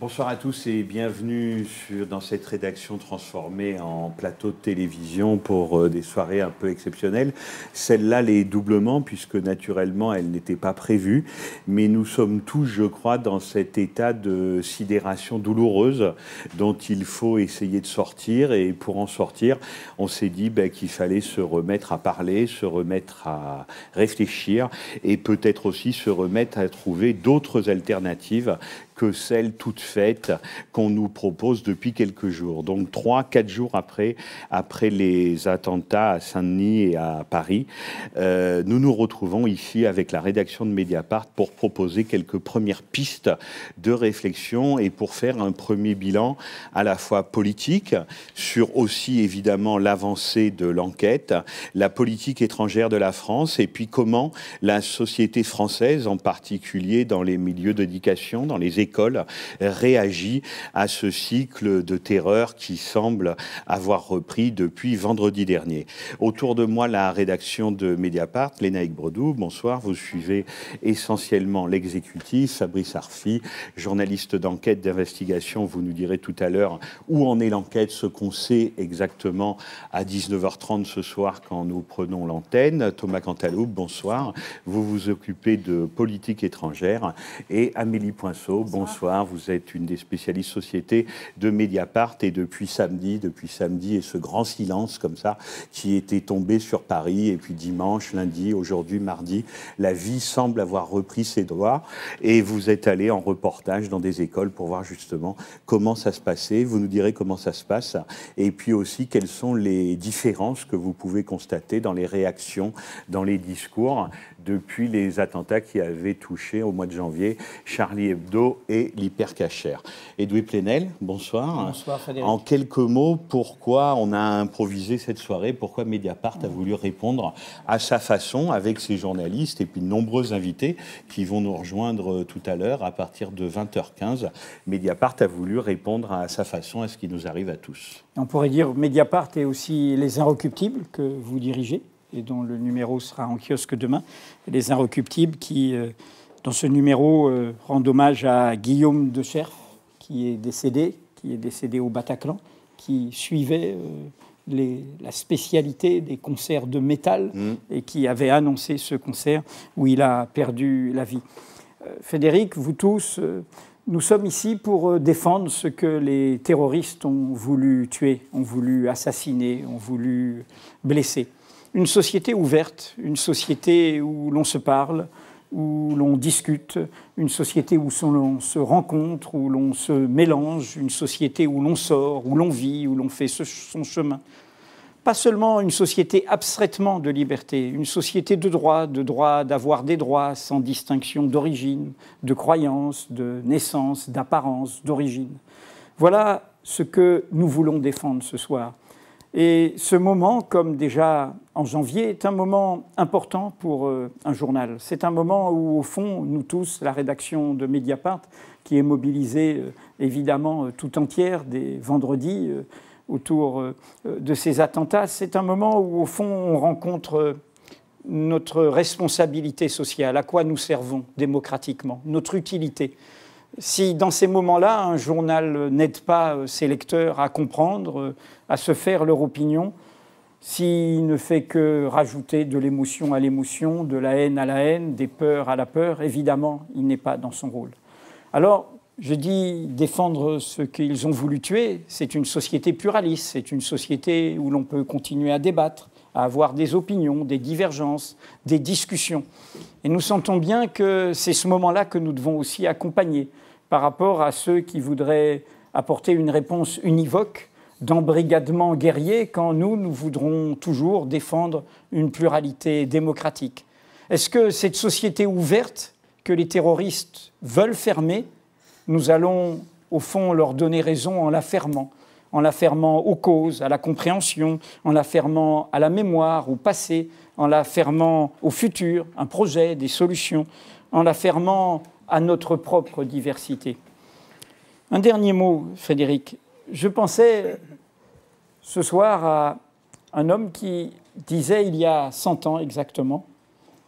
Bonsoir à tous et bienvenue dans cette rédaction transformée en plateau de télévision pour des soirées un peu exceptionnelles. Celle-là l'est doublement puisque naturellement elle n'était pas prévue, mais nous sommes tous, je crois, dans cet état de sidération douloureuse dont il faut essayer de sortir, et pour en sortir, on s'est dit qu'il fallait se remettre à parler, se remettre à réfléchir et peut-être aussi se remettre à trouver d'autres alternatives que celle toute faite qu'on nous propose depuis quelques jours. Donc 3-4 jours après les attentats à Saint-Denis et à Paris, nous nous retrouvons ici avec la rédaction de Mediapart pour proposer quelques premières pistes de réflexion et pour faire un premier bilan à la fois politique sur aussi évidemment l'avancée de l'enquête, la politique étrangère de la France et puis comment la société française, en particulier dans les milieux d'éducation, dans les école réagit à ce cycle de terreur qui semble avoir repris depuis vendredi dernier. Autour de moi, la rédaction de Mediapart, Lénaïque Bredou, bonsoir. Vous suivez essentiellement l'exécutif, Fabrice Arfi, journaliste d'enquête, d'investigation. Vous nous direz tout à l'heure où en est l'enquête, ce qu'on sait exactement à 19h30 ce soir quand nous prenons l'antenne. Thomas Cantaloupe, bonsoir. Vous vous occupez de politique étrangère. Et Amélie Poinceau, bonsoir, vous êtes une des spécialistes société de Mediapart et depuis samedi et ce grand silence comme ça qui était tombé sur Paris et puis dimanche, lundi, aujourd'hui, mardi, la vie semble avoir repris ses droits et vous êtes allé en reportage dans des écoles pour voir justement comment ça se passait, vous nous direz comment ça se passe et puis aussi quelles sont les différences que vous pouvez constater dans les réactions, dans les discours depuis les attentats qui avaient touché au mois de janvier Charlie Hebdo et l'Hypercacher. Edoui Plenel, bonsoir. Bonsoir Frédéric. En quelques mots, pourquoi on a improvisé cette soirée? Pourquoi Mediapart a voulu répondre à sa façon avec ses journalistes et puis de nombreux invités qui vont nous rejoindre tout à l'heure à partir de 20h15. Mediapart a voulu répondre à sa façon à ce qui nous arrive à tous. On pourrait dire Mediapart et aussi Les Inrecuptibles que vous dirigez et dont le numéro sera en kiosque demain. Les Inrecuptibles qui, dans ce numéro, rendent hommage à Guillaume de Cherf, qui est décédé au Bataclan, qui suivait la spécialité des concerts de métal et qui avait annoncé ce concert où il a perdu la vie. Frédéric, vous tous, nous sommes ici pour défendre ce que les terroristes ont voulu tuer, ont voulu assassiner, ont voulu blesser. Une société ouverte, une société où l'on se parle, où l'on discute, une société où l'on se rencontre, où l'on se mélange, une société où l'on sort, où l'on vit, où l'on fait son chemin. Pas seulement une société abstraitement de liberté, une société de droit d'avoir des droits sans distinction d'origine, de croyance, de naissance, d'apparence, d'origine. Voilà ce que nous voulons défendre ce soir. Et ce moment, comme déjà en janvier, est un moment important pour un journal. C'est un moment où, au fond, nous tous, la rédaction de Mediapart, qui est mobilisée évidemment tout entière des vendredis autour de ces attentats, c'est un moment où, au fond, on rencontre notre responsabilité sociale, à quoi nous servons démocratiquement, notre utilité. Si dans ces moments-là, un journal n'aide pas ses lecteurs à comprendre, à se faire leur opinion, s'il ne fait que rajouter de l'émotion à l'émotion, de la haine à la haine, des peurs à la peur, évidemment, il n'est pas dans son rôle. Alors, je dis défendre ce qu'ils ont voulu tuer, c'est une société pluraliste, c'est une société où l'on peut continuer à débattre, à avoir des opinions, des divergences, des discussions. Et nous sentons bien que c'est ce moment-là que nous devons aussi accompagner par rapport à ceux qui voudraient apporter une réponse univoque d'embrigadement guerrier quand nous voudrons toujours défendre une pluralité démocratique. Est-ce que cette société ouverte que les terroristes veulent fermer, nous allons au fond leur donner raison en la fermant aux causes, à la compréhension, en la fermant à la mémoire, au passé, en la fermant au futur, un projet, des solutions, en la fermant à notre propre diversité. Un dernier mot, Frédéric. Je pensais ce soir à un homme qui disait il y a 100 ans exactement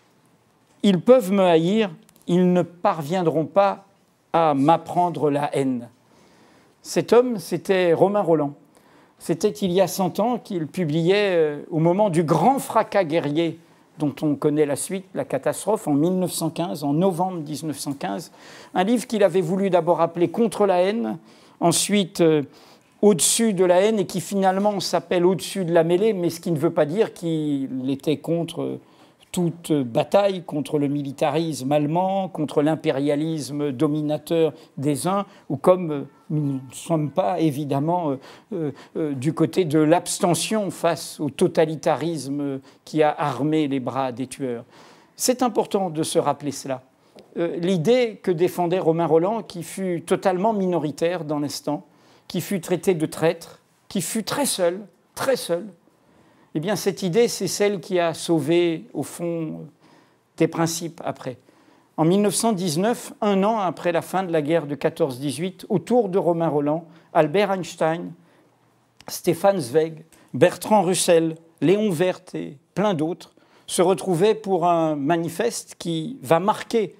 « Ils peuvent me haïr, ils ne parviendront pas à m'apprendre la haine. Cet homme, c'était Romain Rolland. C'était il y a 100 ans qu'il publiait, au moment du grand fracas guerrier dont on connaît la suite, la catastrophe, en 1915, en novembre 1915, un livre qu'il avait voulu d'abord appeler « Contre la haine », ensuite « Au-dessus de la haine » et qui finalement s'appelle « Au-dessus de la mêlée », mais ce qui ne veut pas dire qu'il était contre toute bataille, contre le militarisme allemand, contre l'impérialisme dominateur des uns, ou comme nous ne sommes pas évidemment du côté de l'abstention face au totalitarisme qui a armé les bras des tueurs. C'est important de se rappeler cela. L'idée que défendait Romain Rolland, qui fut totalement minoritaire dans l'instant, qui fut traité de traître, qui fut très seul, eh bien cette idée, c'est celle qui a sauvé, au fond, des principes après. En 1919, un an après la fin de la guerre de 14-18, autour de Romain Rolland, Albert Einstein, Stefan Zweig, Bertrand Russell, Léon Werth et plein d'autres se retrouvaient pour un manifeste qui va marquer,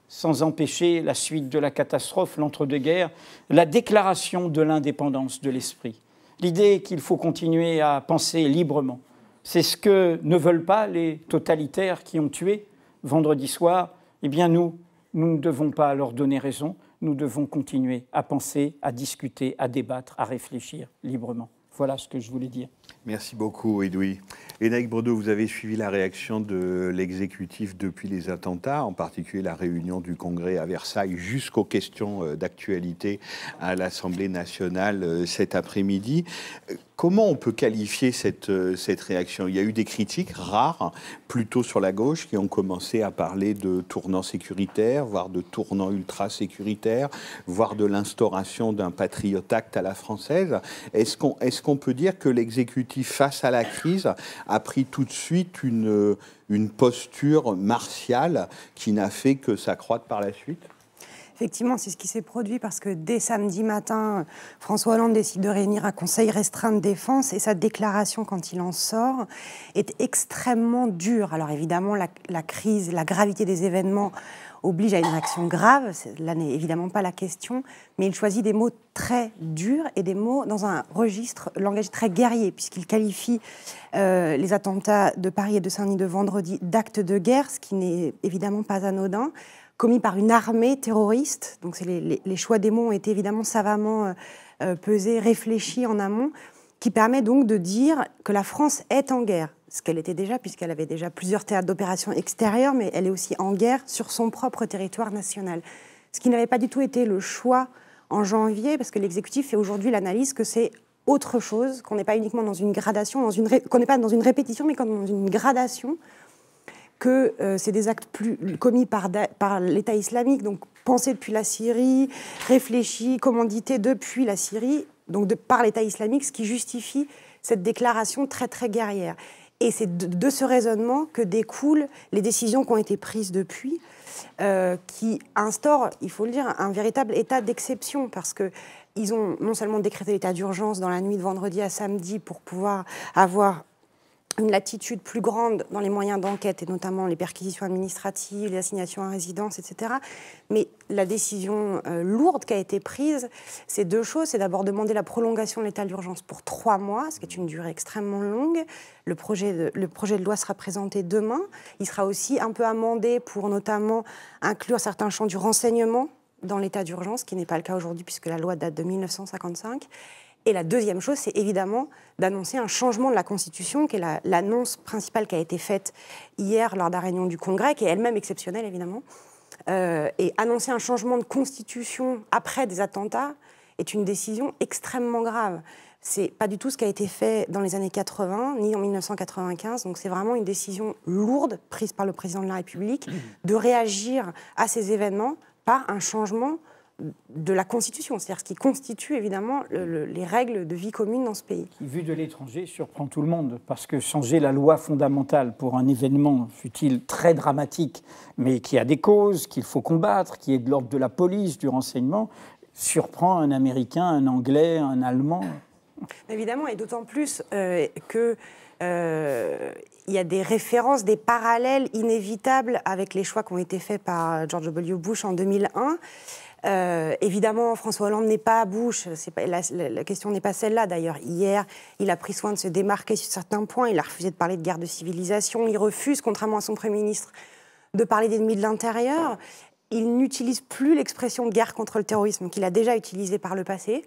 sans empêcher la suite de la catastrophe, l'entre-deux-guerres, la déclaration de l'indépendance de l'esprit. L'idée qu'il faut continuer à penser librement. C'est ce que ne veulent pas les totalitaires qui ont tué vendredi soir. Eh bien nous ne devons pas leur donner raison. Nous devons continuer à penser, à discuter, à débattre, à réfléchir librement. Voilà ce que je voulais dire. Merci beaucoup, Edoui. Enaïk Brodeau, vous avez suivi la réaction de l'exécutif depuis les attentats, en particulier la réunion du Congrès à Versailles, jusqu'aux questions d'actualité à l'Assemblée nationale cet après-midi. Comment on peut qualifier cette réaction? Il y a eu des critiques rares, plutôt sur la gauche, qui ont commencé à parler de tournant sécuritaire, voire de tournant ultra-sécuritaire, voire de l'instauration d'un Patriot Act à la française. Est-ce qu'on peut dire que l'exécutif, face à la crise, a pris tout de suite une posture martiale qui n'a fait que s'accroître par la suite? Effectivement, c'est ce qui s'est produit parce que dès samedi matin, François Hollande décide de réunir un conseil restreint de défense et sa déclaration, quand il en sort, est extrêmement dure. Alors évidemment, la crise, la gravité des événements oblige à une réaction grave. Là n'est évidemment pas la question, mais il choisit des mots très durs et des mots dans un registre langage très guerrier, puisqu'il qualifie les attentats de Paris et de Saint-Denis de vendredi d'actes de guerre, ce qui n'est évidemment pas anodin, commis par une armée terroriste. Donc les choix des mots ont été évidemment savamment pesés, réfléchis en amont, qui permet donc de dire que la France est en guerre, ce qu'elle était déjà, puisqu'elle avait déjà plusieurs théâtres d'opérations extérieures, mais elle est aussi en guerre sur son propre territoire national. Ce qui n'avait pas du tout été le choix en janvier, parce que l'exécutif fait aujourd'hui l'analyse que c'est autre chose, qu'on n'est pas uniquement dans une gradation, qu'on n'est pas dans une répétition, mais dans une gradation, que c'est des actes commis par l'État islamique, donc pensés depuis la Syrie, réfléchis, commandités depuis la Syrie, donc par l'État islamique, ce qui justifie cette déclaration très très guerrière. Et c'est de ce raisonnement que découlent les décisions qui ont été prises depuis, qui instaurent, il faut le dire, un véritable état d'exception, parce qu'ils ont non seulement décrété l'état d'urgence dans la nuit de vendredi à samedi pour pouvoir avoir une latitude plus grande dans les moyens d'enquête, et notamment les perquisitions administratives, les assignations à résidence, etc. Mais la décision lourde qui a été prise, c'est deux choses. C'est d'abord demander la prolongation de l'état d'urgence pour 3 mois, ce qui est une durée extrêmement longue. Le projet de loi sera présenté demain. Il sera aussi un peu amendé pour notamment inclure certains champs du renseignement dans l'état d'urgence, ce qui n'est pas le cas aujourd'hui puisque la loi date de 1955. Et la deuxième chose, c'est évidemment d'annoncer un changement de la Constitution, qui est l'annonce principale qui a été faite hier lors de la réunion du Congrès, qui est elle-même exceptionnelle, évidemment. Et annoncer un changement de Constitution après des attentats est une décision extrêmement grave. C'est pas du tout ce qui a été fait dans les années 80, ni en 1995. Donc c'est vraiment une décision lourde prise par le président de la République de réagir à ces événements par un changement de la Constitution, c'est-à-dire ce qui constitue évidemment les règles de vie commune dans ce pays. Qui, vu de l'étranger, surprend tout le monde, parce que changer la loi fondamentale pour un événement, fut-il très dramatique, mais qui a des causes, qu'il faut combattre, qui est de l'ordre de la police, du renseignement, surprend un Américain, un Anglais, un Allemand. Évidemment, et d'autant plus que il y a des références, des parallèles inévitables avec les choix qui ont été faits par George W. Bush en 2001. Évidemment, François Hollande n'est pas à Bush. La question n'est pas celle-là. D'ailleurs, hier, il a pris soin de se démarquer sur certains points. Il a refusé de parler de guerre de civilisation. Il refuse, contrairement à son Premier ministre, de parler d'ennemis de l'intérieur. Il n'utilise plus l'expression de guerre contre le terrorisme qu'il a déjà utilisée par le passé.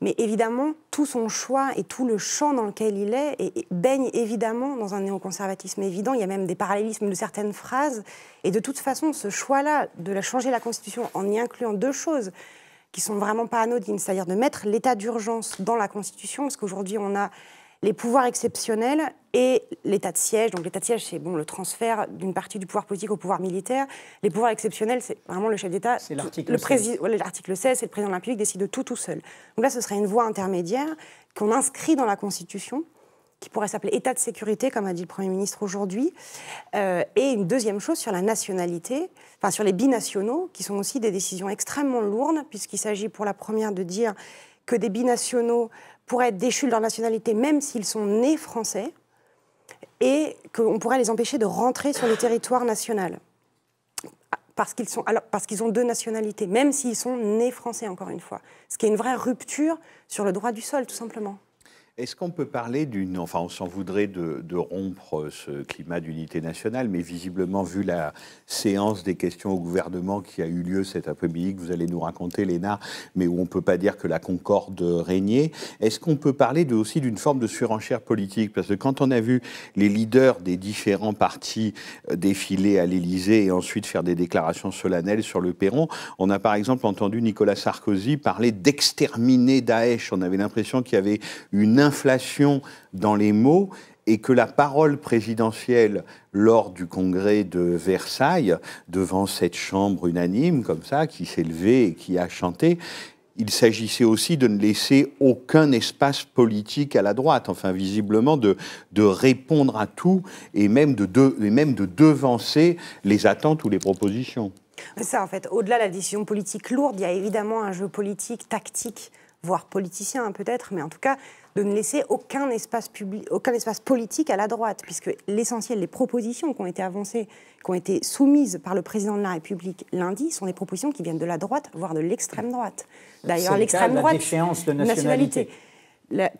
Mais évidemment, tout son choix et tout le champ dans lequel il est baigne évidemment dans un néoconservatisme évident. Il y a même des parallélismes de certaines phrases. Et de toute façon, ce choix-là de changer la Constitution en y incluant deux choses qui ne sont vraiment pas anodines, c'est-à-dire de mettre l'état d'urgence dans la Constitution, parce qu'aujourd'hui, on a les pouvoirs exceptionnels et l'état de siège. Donc l'état de siège, c'est le transfert d'une partie du pouvoir politique au pouvoir militaire. Les pouvoirs exceptionnels, c'est vraiment le chef d'État. C'est l'article 16. L'article 16, c'est le président de la République décide de tout seul. Donc là, ce serait une voie intermédiaire qu'on inscrit dans la Constitution, qui pourrait s'appeler état de sécurité, comme a dit le Premier ministre aujourd'hui. Et une deuxième chose sur la nationalité, enfin sur les binationaux, qui sont aussi des décisions extrêmement lourdes, puisqu'il s'agit pour la première de dire que des binationaux pourraient être déchus de leur nationalité même s'ils sont nés français et qu'on pourrait les empêcher de rentrer sur le territoire national parce qu'ils ont deux nationalités, même s'ils sont nés français, encore une fois. Ce qui est une vraie rupture sur le droit du sol, tout simplement. Est-ce qu'on peut parler d'une... Enfin, on s'en voudrait de rompre ce climat d'unité nationale, mais visiblement, vu la séance des questions au gouvernement qui a eu lieu cet après-midi, que vous allez nous raconter, Léna, mais où on ne peut pas dire que la concorde régnait, est-ce qu'on peut parler aussi d'une forme de surenchère politique? Parce que quand on a vu les leaders des différents partis défiler à l'Élysée et ensuite faire des déclarations solennelles sur le perron, on a par exemple entendu Nicolas Sarkozy parler d'exterminer Daesh. On avait l'impression qu'il y avait une inflation dans les mots et que la parole présidentielle lors du congrès de Versailles, devant cette chambre unanime comme ça, qui s'est levée et qui a chanté, il s'agissait aussi de ne laisser aucun espace politique à la droite, enfin visiblement de répondre à tout et même de devancer les attentes ou les propositions. C'est ça, en fait, au-delà de la décision politique lourde, il y a évidemment un jeu politique, tactique, voire politicien peut-être, mais en tout cas de ne laisser aucun espace politique à la droite, puisque l'essentiel, les propositions qui ont été avancées, qui ont été soumises par le président de la République lundi, sont des propositions qui viennent de la droite, voire de l'extrême droite. D'ailleurs, l'extrême droite, déchéance de nationalité.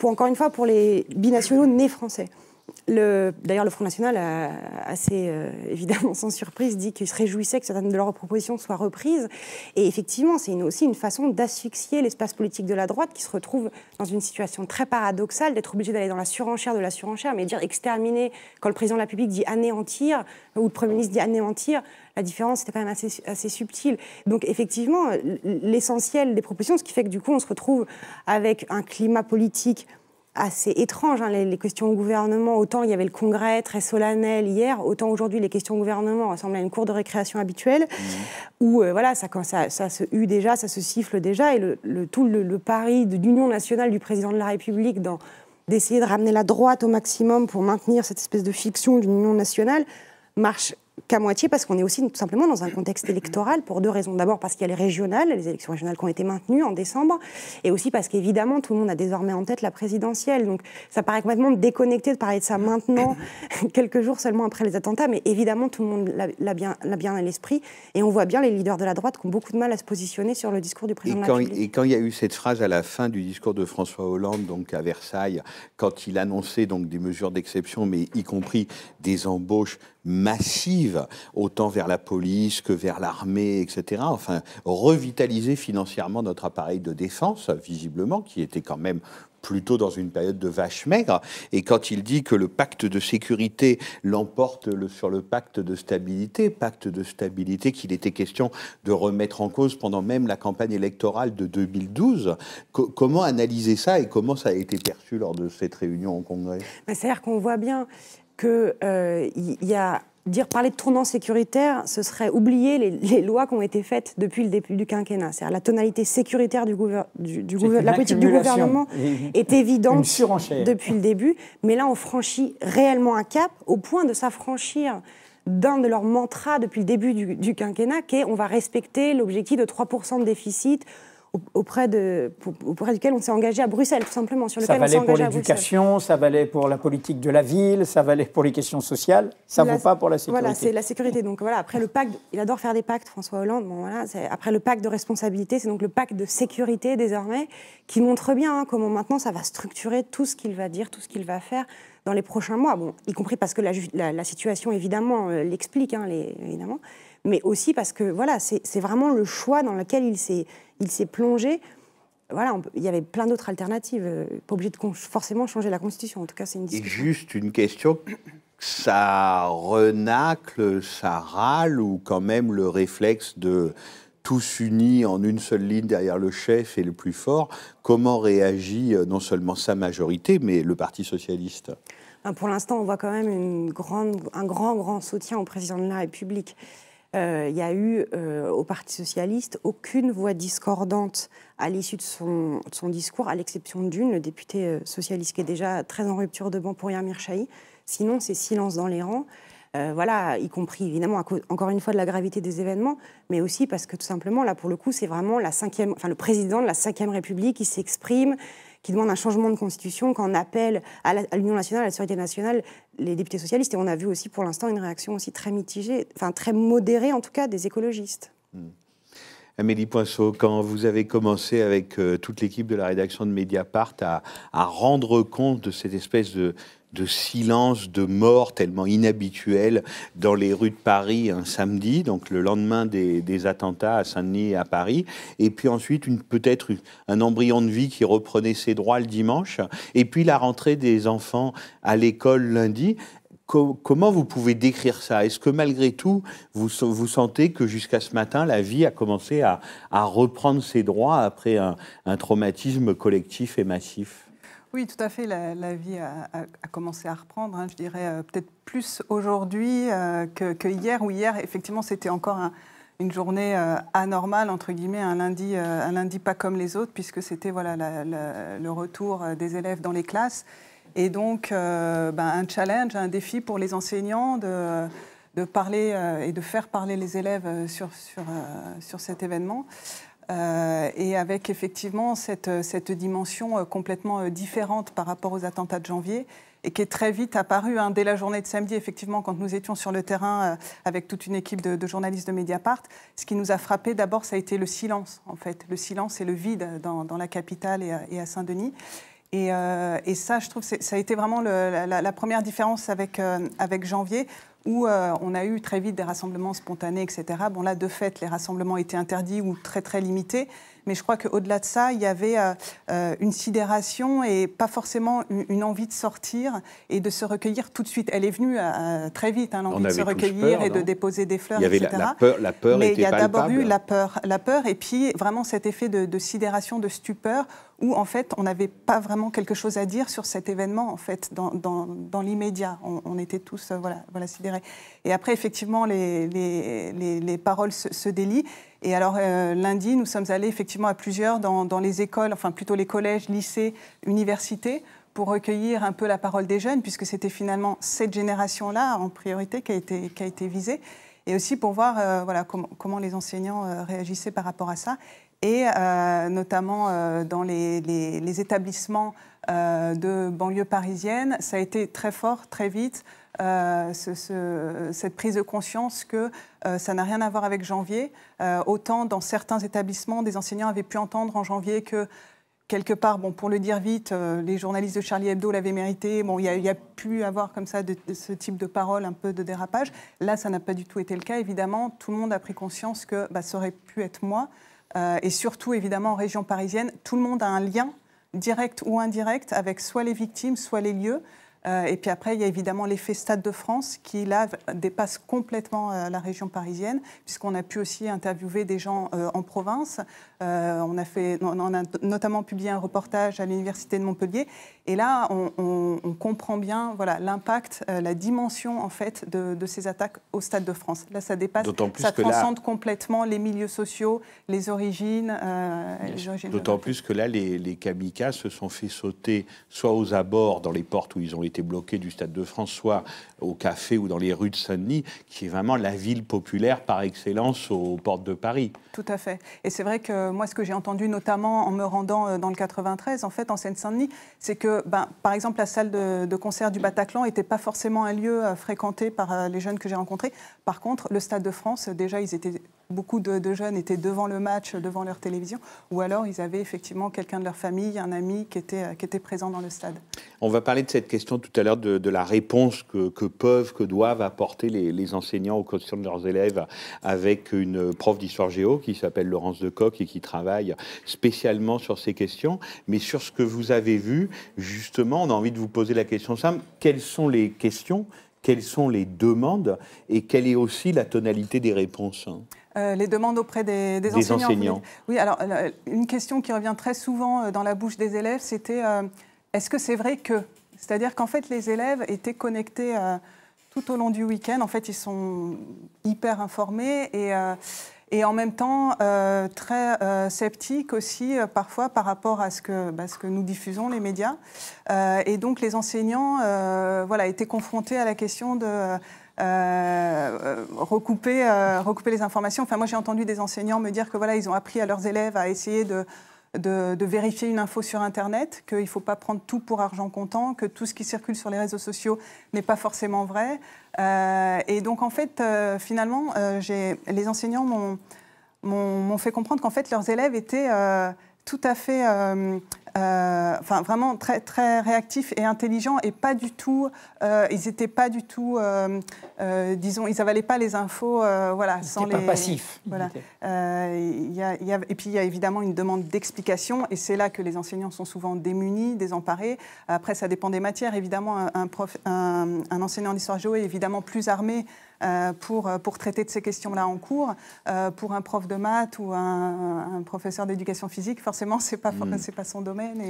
Encore une fois, pour les binationaux nés français. D'ailleurs, le Front National a assez, évidemment, sans surprise, dit qu'il se réjouissait que certaines de leurs propositions soient reprises. Et effectivement, c'est aussi une façon d'asphyxier l'espace politique de la droite qui se retrouve dans une situation très paradoxale, d'être obligé d'aller dans la surenchère de la surenchère, mais dire exterminer, quand le président de la République dit anéantir, ou le Premier ministre dit anéantir, la différence était quand même assez subtile. Donc effectivement, l'essentiel des propositions, ce qui fait que du coup, on se retrouve avec un climat politique assez étrange, hein, les questions au gouvernement. Autant il y avait le congrès très solennel hier, autant aujourd'hui les questions au gouvernement ressemblent à une cour de récréation habituelle, où voilà, ça se hue déjà, ça se siffle déjà, et le pari de l'union nationale du président de la République d'essayer de ramener la droite au maximum pour maintenir cette espèce de fiction d'une union nationale marche qu'à moitié, parce qu'on est aussi tout simplement dans un contexte électoral pour deux raisons. D'abord parce qu'il y a les élections régionales qui ont été maintenues en décembre, et aussi parce qu'évidemment tout le monde a désormais en tête la présidentielle. Donc ça paraît complètement déconnecté de parler de ça maintenant, quelques jours seulement après les attentats, mais évidemment tout le monde l'a bien à l'esprit, et on voit bien les leaders de la droite qui ont beaucoup de mal à se positionner sur le discours du président de la République. Et quand il y a eu cette phrase à la fin du discours de François Hollande, donc à Versailles, quand il annonçait donc des mesures d'exception, mais y compris des embauches massive, autant vers la police que vers l'armée, etc. Enfin, revitaliser financièrement notre appareil de défense, visiblement, qui était quand même plutôt dans une période de vache maigre. Et quand il dit que le pacte de sécurité l'emporte sur le pacte de stabilité qu'il était question de remettre en cause pendant même la campagne électorale de 2012, comment analyser ça et comment ça a été perçu lors de cette réunion au Congrès? C'est-à-dire qu'on voit bien que parler de tournant sécuritaire, ce serait oublier les lois qui ont été faites depuis le début du quinquennat. C'est-à-dire la tonalité sécuritaire la politique du gouvernement est évidente depuis le début, mais là on franchit réellement un cap au point de s'affranchir d'un de leurs mantras depuis le début du quinquennat, qui est on va respecter l'objectif de 3% de déficit auprès duquel on s'est engagé à Bruxelles, tout simplement. Sur lequel ça valait pour l'éducation, ça valait pour la politique de la ville, ça valait pour les questions sociales, ça ne vaut pas pour la sécurité. Voilà, c'est la sécurité. Donc voilà, après le pacte, il adore faire des pactes, François Hollande. Bon, voilà, après le pacte de responsabilité, c'est donc le pacte de sécurité désormais, qui montre bien comment maintenant ça va structurer tout ce qu'il va dire, tout ce qu'il va faire dans les prochains mois. Bon, y compris parce que la situation, évidemment, l'explique, évidemment, mais aussi parce que voilà, c'est vraiment le choix dans lequel il s'est plongé. Voilà, il y avait plein d'autres alternatives. Pas obligé de forcément changer la Constitution. En tout cas, c'est une discussion. Et juste une question. Ça renacle, ça râle, ou quand même le réflexe de tous unis en une seule ligne derrière le chef et le plus fort? Comment réagit non seulement sa majorité, mais le Parti socialiste? Pour l'instant, on voit quand même un grand soutien au président de la République. Il y a eu au Parti socialiste aucune voix discordante à l'issue de son discours, à l'exception d'une, le député socialiste qui est déjà très en rupture de banc pour Yamir Chahi. Sinon, c'est silence dans les rangs. Voilà, y compris évidemment encore une fois de la gravité des événements, mais aussi parce que tout simplement, là pour le coup, c'est vraiment le président de la Ve République qui s'exprime, qui demande un changement de constitution, qu'en appelle à l'Union nationale, à la sécurité nationale, les députés socialistes. Et on a vu aussi pour l'instant une réaction aussi très mitigée, enfin très modérée en tout cas, des écologistes. Amélie Poinceau, quand vous avez commencé avec toute l'équipe de la rédaction de Mediapart à rendre compte de cette espèce de silence, de mort tellement inhabituel dans les rues de Paris un samedi, donc le lendemain des attentats à Saint-Denis et à Paris, et puis ensuite peut-être un embryon de vie qui reprenait ses droits le dimanche, et puis la rentrée des enfants à l'école lundi. Comment vous pouvez décrire ça? Est-ce que malgré tout, vous sentez que jusqu'à ce matin, la vie a commencé à reprendre ses droits après un traumatisme collectif et massif? Oui, tout à fait. La vie a commencé à reprendre. Je dirais peut-être plus aujourd'hui que hier, où hier, effectivement, c'était encore une journée anormale, entre guillemets, un lundi pas comme les autres, puisque c'était le retour des élèves dans les classes. Et donc, un challenge, un défi pour les enseignants de parler et de faire parler les élèves sur cet événement. Et avec effectivement cette dimension complètement différente par rapport aux attentats de janvier, et qui est très vite apparue dès la journée de samedi, effectivement, quand nous étions sur le terrain avec toute une équipe de journalistes de Mediapart. Ce qui nous a frappé d'abord, ça a été le silence, en fait. Le silence et le vide dans la capitale et à Saint-Denis. Et ça, je trouve, ça a été vraiment la première différence avec janvier, où on a eu très vite des rassemblements spontanés, etc. Bon, là, de fait, les rassemblements étaient interdits ou très, très limités. Mais je crois qu'au-delà de ça, il y avait une sidération et pas forcément une envie de sortir et de se recueillir tout de suite. Elle est venue très vite, l'envie de se recueillir et de déposer des fleurs, etc. Il y avait la peur mais était il y a d'abord palpable. eu la peur et puis vraiment cet effet de sidération, de stupeur, où en fait on n'avait pas vraiment quelque chose à dire sur cet événement en fait dans l'immédiat. On était tous voilà sidérés. Et après effectivement les paroles se délient. Et alors lundi nous sommes allés effectivement à plusieurs dans les écoles, enfin plutôt les collèges, lycées, universités, pour recueillir un peu la parole des jeunes, puisque c'était finalement cette génération-là en priorité qui a été visée, et aussi pour voir comment les enseignants réagissaient par rapport à ça. Et notamment dans les établissements de banlieue parisienne, ça a été très fort, très vite, cette prise de conscience que ça n'a rien à voir avec janvier. Autant dans certains établissements, des enseignants avaient pu entendre en janvier que quelque part, pour le dire vite, les journalistes de Charlie Hebdo l'avaient mérité. Bon, il y a pu avoir comme ça de ce type de paroles, un peu de dérapage. Là, ça n'a pas du tout été le cas. Évidemment, tout le monde a pris conscience que ça aurait pu être moi. Et surtout, évidemment, en région parisienne, tout le monde a un lien, direct ou indirect, avec soit les victimes, soit les lieux. Et puis après, il y a évidemment l'effet Stade de France qui, là, dépasse complètement la région parisienne, puisqu'on a pu aussi interviewer des gens en province. On a notamment publié un reportage à l'Université de Montpellier. Et là, on comprend bien l'impact, la dimension, en fait, de ces attaques au Stade de France. Là, ça dépasse, ça transcende complètement les milieux sociaux, les origines. D'autant plus que là, les kamikazes se sont fait sauter soit aux abords, dans les portes où ils ont été été bloqués du Stade de France, soit au café ou dans les rues de Saint-Denis, qui est vraiment la ville populaire par excellence aux portes de Paris. Tout à fait. Et c'est vrai que moi, ce que j'ai entendu, notamment en me rendant dans le 93, en fait, en Seine-Saint-Denis, c'est que, par exemple, la salle de concert du Bataclan n'était pas forcément un lieu fréquenté par les jeunes que j'ai rencontrés. Par contre, le Stade de France, déjà, beaucoup de jeunes étaient devant le match, devant leur télévision, ou alors ils avaient effectivement quelqu'un de leur famille, un ami qui était présent dans le stade. On va parler de cette question tout à l'heure, de la réponse que doivent apporter les enseignants aux questions de leurs élèves, avec une prof d'histoire géo qui s'appelle Laurence Decoq et qui travaille spécialement sur ces questions. Mais sur ce que vous avez vu, justement, on a envie de vous poser la question simple. Quelles sont les questions ? Quelles sont les demandes et quelle est aussi la tonalité des réponses? Les demandes auprès des enseignants. Oui, alors une question qui revient très souvent dans la bouche des élèves, c'était est-ce que c'est vrai que? C'est-à-dire qu'en fait, les élèves étaient connectés tout au long du week-end. En fait, ils sont hyper informés et en même temps très sceptiques aussi parfois par rapport à ce que nous diffusons, les médias. Et donc les enseignants étaient confrontés à la question de recouper les informations. Enfin, moi j'ai entendu des enseignants me dire que ils ont appris à leurs élèves à essayer de vérifier une info sur Internet, qu'il ne faut pas prendre tout pour argent comptant, que tout ce qui circule sur les réseaux sociaux n'est pas forcément vrai. Et donc, en fait, finalement, les enseignants m'ont fait comprendre qu'en fait, leurs élèves étaient tout à fait, vraiment très, très réactifs et intelligents et pas du tout, ils n'étaient pas du tout, disons, ils n'avalaient pas les infos, sans les... pas passifs. Voilà. Et puis il y a évidemment une demande d'explication et c'est là que les enseignants sont souvent démunis, désemparés. Après, ça dépend des matières. Évidemment, un enseignant d'histoire géo est évidemment plus armé pour traiter de ces questions-là en cours. Pour un prof de maths ou un professeur d'éducation physique, forcément, c'est pas son domaine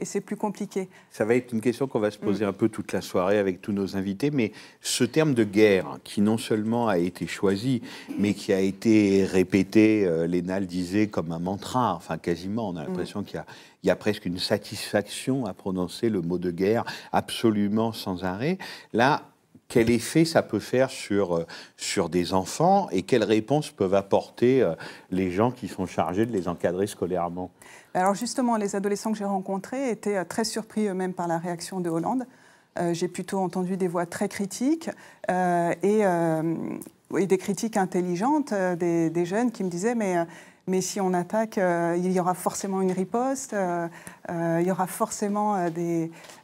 et c'est plus compliqué. Ça va être une question qu'on va se poser un peu toute la soirée avec tous nos invités, mais ce terme de guerre, qui non seulement a été choisi, mais qui a été répété, Léna le disait, comme un mantra, enfin quasiment, on a l'impression qu'il y a presque une satisfaction à prononcer le mot de guerre absolument sans arrêt. Là, quel effet ça peut faire sur des enfants et quelles réponses peuvent apporter les gens qui sont chargés de les encadrer scolairement? Alors justement, les adolescents que j'ai rencontrés étaient très surpris eux-mêmes par la réaction de Hollande. J'ai plutôt entendu des voix très critiques et des critiques intelligentes des jeunes qui me disaient mais si on attaque, il y aura forcément une riposte, il y aura forcément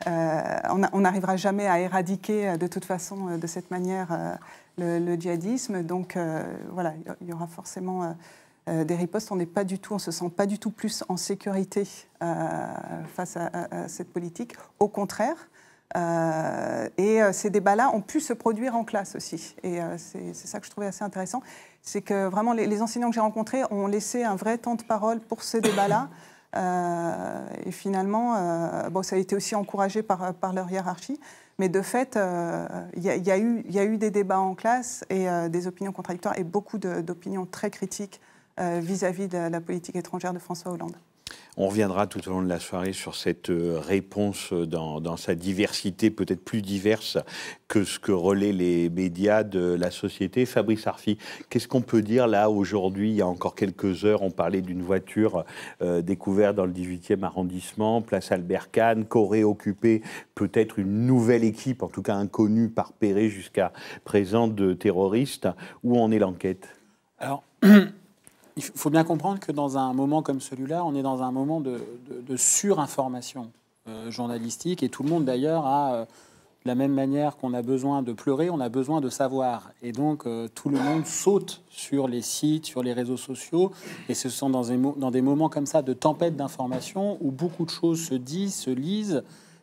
on n'arrivera jamais à éradiquer de toute façon, de cette manière, le djihadisme. Donc il y aura forcément des ripostes. On ne se sent pas du tout plus en sécurité face à cette politique. Au contraire. Et ces débats-là ont pu se produire en classe aussi. Et c'est ça que je trouvais assez intéressant. C'est que vraiment les enseignants que j'ai rencontrés ont laissé un vrai temps de parole pour ce débat-là. Et finalement, ça a été aussi encouragé par leur hiérarchie. Mais de fait, il y a eu des débats en classe et des opinions contradictoires et beaucoup d'opinions très critiques vis-à-vis de la politique étrangère de François Hollande. On reviendra tout au long de la soirée sur cette réponse dans sa diversité, peut-être plus diverse que ce que relaient les médias de la société. Fabrice Arfi, qu'est-ce qu'on peut dire là aujourd'hui? Il y a encore quelques heures, on parlait d'une voiture découverte dans le 18e arrondissement, place Albert Kahn, qu'aurait occupé peut-être une nouvelle équipe, en tout cas inconnue par Perret jusqu'à présent, de terroristes. Où en est l'enquête? Alors... Il faut bien comprendre que dans un moment comme celui-là, on est dans un moment de surinformation journalistique. Et tout le monde, d'ailleurs, a, de la même manière qu'on a besoin de pleurer, on a besoin de savoir. Et donc, tout le monde saute sur les sites, sur les réseaux sociaux. Et ce sont dans des moments comme ça de tempête d'information où beaucoup de choses se disent, se lisent,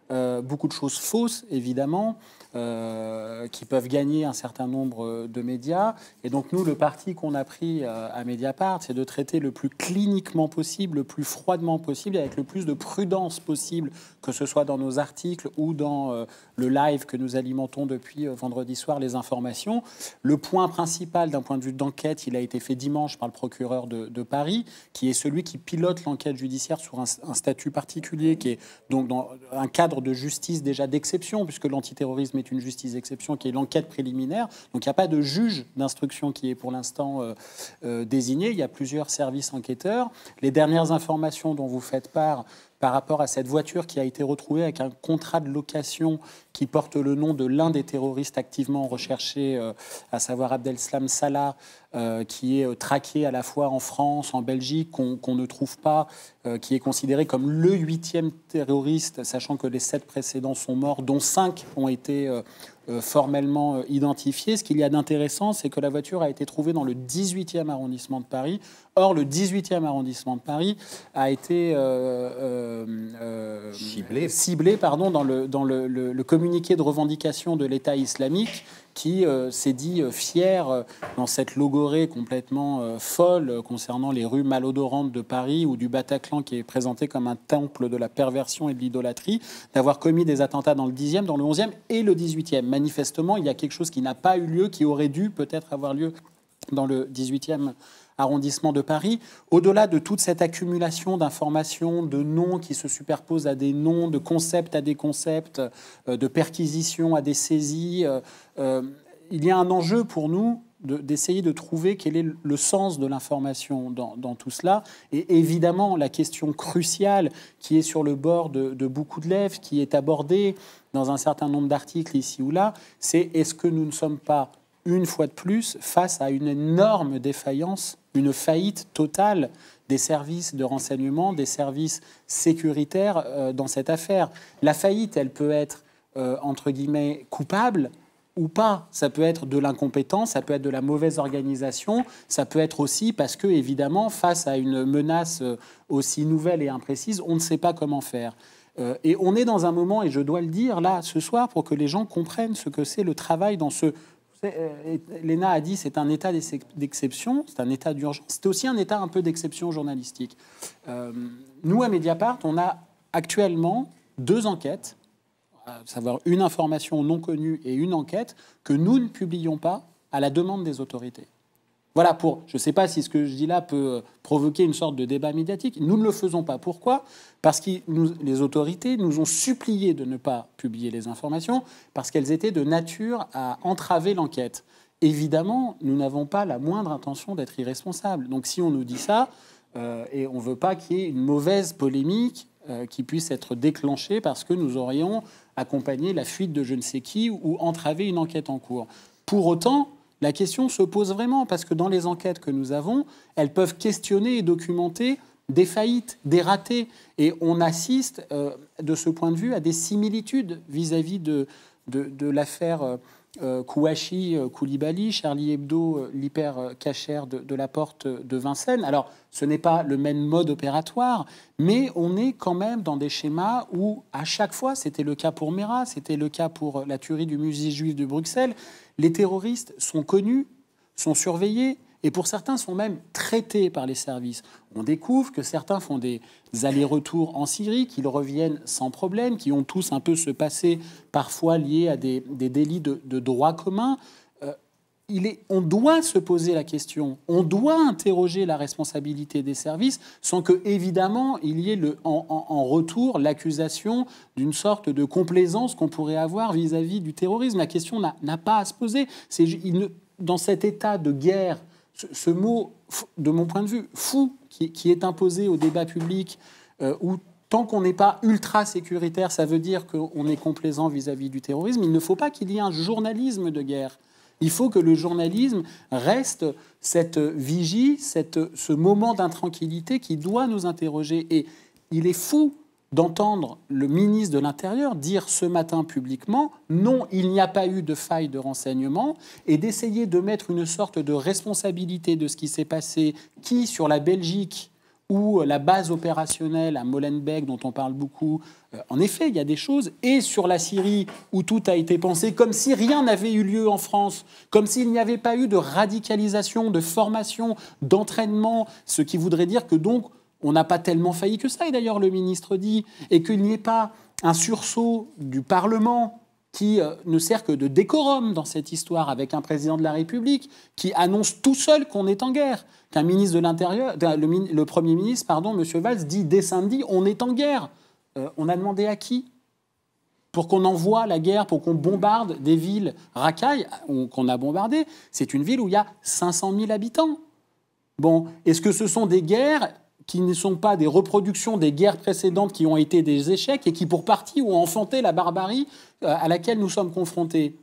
beaucoup de choses fausses, évidemment. qui peuvent gagner un certain nombre de médias. Et donc nous, le parti qu'on a pris à Mediapart, c'est de traiter le plus cliniquement possible, le plus froidement possible, avec le plus de prudence possible, que ce soit dans nos articles ou dans le live que nous alimentons depuis vendredi soir, les informations. Le point principal d'un point de vue d'enquête, il a été fait dimanche par le procureur de Paris, qui est celui qui pilote l'enquête judiciaire sur un statut particulier, qui est donc dans un cadre de justice déjà d'exception, puisque l'antiterrorisme est une justice d'exception, qui est l'enquête préliminaire. Donc il n'y a pas de juge d'instruction qui est pour l'instant désigné. Il y a plusieurs services enquêteurs. Les dernières informations dont vous faites part par rapport à cette voiture qui a été retrouvée avec un contrat de location qui porte le nom de l'un des terroristes activement recherchés, à savoir Abdeslam Salah, qui est traqué à la fois en France, en Belgique, qu'on ne trouve pas, qui est considéré comme le 8e terroriste, sachant que les 7 précédents sont morts, dont 5 ont été formellement identifiés. Ce qu'il y a d'intéressant, c'est que la voiture a été trouvée dans le 18e arrondissement de Paris. Or, le 18e arrondissement de Paris a été ciblé dans le communiqué de revendication de l'État islamique, qui s'est dit fier dans cette logorée complètement folle concernant les rues malodorantes de Paris ou du Bataclan, qui est présenté comme un temple de la perversion et de l'idolâtrie, d'avoir commis des attentats dans le 10e, dans le 11e et le 18e. Manifestement, il y a quelque chose qui n'a pas eu lieu, qui aurait dû peut-être avoir lieu dans le 18e arrondissement de Paris. Au-delà de toute cette accumulation d'informations, de noms qui se superposent à des noms, de concepts à des concepts, de perquisitions à des saisies, il y a un enjeu pour nous d'essayer de trouver quel est le sens de l'information dans tout cela. Et évidemment, la question cruciale qui est sur le bord de beaucoup de lèvres, qui est abordée dans un certain nombre d'articles ici ou là, c'est est-ce que nous ne sommes pas, une fois de plus, face à une énorme défaillance, une faillite totale des services de renseignement, des services sécuritaires dans cette affaire. La faillite, elle peut être, entre guillemets, coupable ou pas. Ça peut être de l'incompétence, ça peut être de la mauvaise organisation, ça peut être aussi parce que, évidemment, face à une menace aussi nouvelle et imprécise, on ne sait pas comment faire. Et on est dans un moment, et je dois le dire là, ce soir, pour que les gens comprennent ce que c'est le travail dans ce... Léna a dit c'est un état d'exception, c'est un état d'urgence, c'est aussi un état un peu d'exception journalistique. Nous, à Mediapart, on a actuellement 2 enquêtes, à savoir une information non connue et une enquête que nous ne publions pas à la demande des autorités. Voilà pour, je ne sais pas si ce que je dis là peut provoquer une sorte de débat médiatique. Nous ne le faisons pas. Pourquoi ? Parce que les autorités nous ont supplié de ne pas publier les informations parce qu'elles étaient de nature à entraver l'enquête. Évidemment, nous n'avons pas la moindre intention d'être irresponsables. Donc si on nous dit ça, et on ne veut pas qu'il y ait une mauvaise polémique qui puisse être déclenchée parce que nous aurions accompagné la fuite de je ne sais qui ou entravé une enquête en cours. Pour autant, la question se pose vraiment, parce que dans les enquêtes que nous avons, elles peuvent questionner et documenter des faillites, des ratés. Et on assiste, de ce point de vue, à des similitudes vis-à-vis de l'affaire Kouachi, Koulibaly, Charlie Hebdo, l'hyper-cachère de la porte de Vincennes. Alors, ce n'est pas le même mode opératoire, mais on est quand même dans des schémas où, à chaque fois, c'était le cas pour Mera, c'était le cas pour la tuerie du musée juif de Bruxelles, les terroristes sont connus, sont surveillés, et pour certains sont même traités par les services. On découvre que certains font des allers-retours en Syrie, qu'ils reviennent sans problème, qui ont tous un peu ce passé parfois lié à des délits de droit commun. On doit se poser la question, on doit interroger la responsabilité des services sans que, évidemment, il y ait en retour l'accusation d'une sorte de complaisance qu'on pourrait avoir vis-à-vis du terrorisme. La question n'a pas à se poser. Dans cet état de guerre, ce mot, de mon point de vue, fou, qui est imposé au débat public, où tant qu'on n'est pas ultra sécuritaire, ça veut dire qu'on est complaisant vis-à-vis du terrorisme, il ne faut pas qu'il y ait un journalisme de guerre. Il faut que le journalisme reste cette vigie, ce moment d'intranquillité qui doit nous interroger. Et il est fou d'entendre le ministre de l'Intérieur dire ce matin publiquement « Non, il n'y a pas eu de faille de renseignement » et d'essayer de mettre une sorte de responsabilité de ce qui s'est passé, qui, sur la Belgique, ou la base opérationnelle à Molenbeek, dont on parle beaucoup. En effet, il y a des choses. Et sur la Syrie, où tout a été pensé comme si rien n'avait eu lieu en France, comme s'il n'y avait pas eu de radicalisation, de formation, d'entraînement, ce qui voudrait dire que donc, on n'a pas tellement failli que ça, et d'ailleurs le ministre dit, et qu'il n'y ait pas un sursaut du Parlement qui ne sert que de décorum dans cette histoire, avec un président de la République qui annonce tout seul qu'on est en guerre, qu'un ministre de l'Intérieur, le Premier ministre, pardon, M. Valls, dit dès samedi, on est en guerre. On a demandé à qui ? Pour qu'on envoie la guerre, pour qu'on bombarde des villes racailles qu'on a bombardées. C'est une ville où il y a 500 000 habitants. Bon, est-ce que ce sont des guerres qui ne sont pas des reproductions des guerres précédentes qui ont été des échecs et qui, pour partie, ont enfanté la barbarie à laquelle nous sommes confrontés ?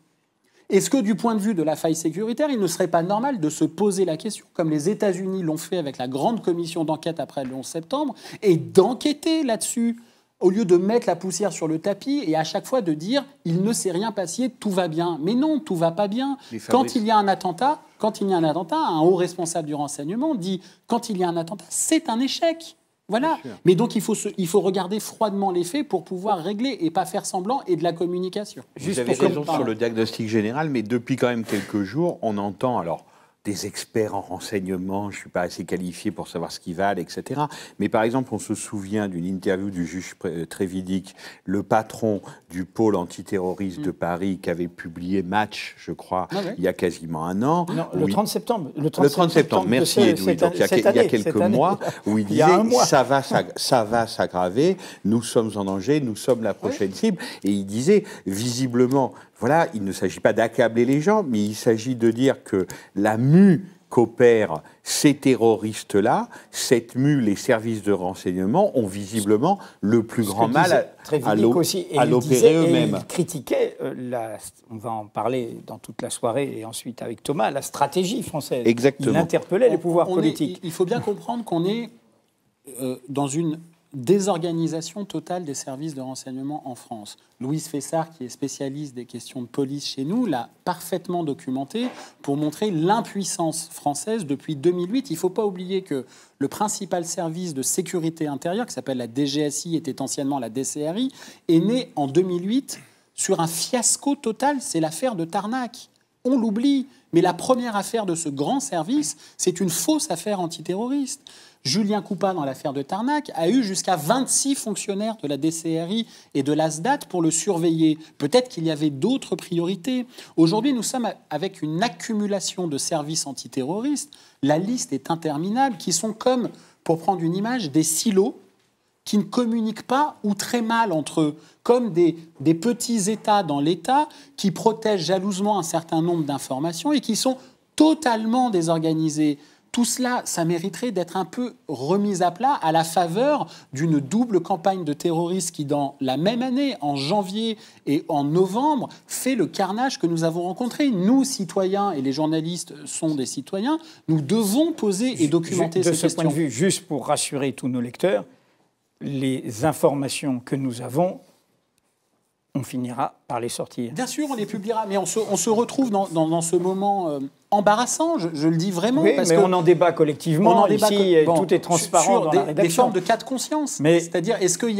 Est-ce que, du point de vue de la faille sécuritaire, il ne serait pas normal de se poser la question, comme les États-Unis l'ont fait avec la grande commission d'enquête après le 11 septembre, et d'enquêter là-dessus, au lieu de mettre la poussière sur le tapis et à chaque fois de dire « il ne s'est rien passé, tout va bien ». Mais non, tout va pas bien. Quand il y a un attentat, un haut responsable du renseignement dit « quand il y a un attentat, c'est un échec ». Voilà. Mais donc, il faut regarder froidement les faits pour pouvoir régler et pas faire semblant et de la communication. Vous avez raison sur le diagnostic général, mais depuis quand même quelques jours, on entend alors des experts en renseignement, je ne suis pas assez qualifié pour savoir ce qu'ils valent, etc. Mais par exemple, on se souvient d'une interview du juge Trévidic, le patron du pôle antiterroriste de Paris, qui avait publié Match, je crois, il y a quasiment un an. Non, le 30 septembre. Le 30 septembre, merci Edoui. Donc il y a quelques mois, où il disait ça va s'aggraver, nous sommes en danger, nous sommes la prochaine cible. Et il disait, visiblement, voilà, il ne s'agit pas d'accabler les gens, mais il s'agit de dire que la mue qu'opèrent ces terroristes-là, cette mue, les services de renseignement ont visiblement le plus grand mal à l'opérer eux-mêmes. Il critiquait, on va en parler dans toute la soirée et ensuite avec Thomas, la stratégie française. Exactement. Il interpellait les pouvoirs politiques. Il faut bien comprendre qu'on est dans une désorganisation totale des services de renseignement en France. Louise Fessard, qui est spécialiste des questions de police chez nous, l'a parfaitement documenté pour montrer l'impuissance française depuis 2008. Il ne faut pas oublier que le principal service de sécurité intérieure, qui s'appelle la DGSI, était anciennement la DCRI, est né en 2008 sur un fiasco total. C'est l'affaire de Tarnac. On l'oublie, mais la première affaire de ce grand service, c'est une fausse affaire antiterroriste. Julien Coupat, dans l'affaire de Tarnac, a eu jusqu'à 26 fonctionnaires de la DCRI et de l'ASDAT pour le surveiller. Peut-être qu'il y avait d'autres priorités. Aujourd'hui, nous sommes avec une accumulation de services antiterroristes. La liste est interminable, qui sont comme, pour prendre une image, des silos qui ne communiquent pas ou très mal entre eux, comme des petits États dans l'État qui protègent jalousement un certain nombre d'informations et qui sont totalement désorganisés. Tout cela, ça mériterait d'être un peu remis à plat à la faveur d'une double campagne de terroristes qui, dans la même année, en janvier et en novembre, fait le carnage que nous avons rencontré. Nous, citoyens, et les journalistes sont des citoyens, nous devons poser et documenter ces questions. De ce point de vue, juste pour rassurer tous nos lecteurs, les informations que nous avons, on finira par les sortir. Bien sûr, on les publiera, mais on se retrouve dans ce moment embarrassant, je le dis vraiment. Oui, parce mais que on en débat collectivement, ici, tout est transparent dans la rédaction. Des formes de cas de conscience. C'est-à-dire, est-ce qu'il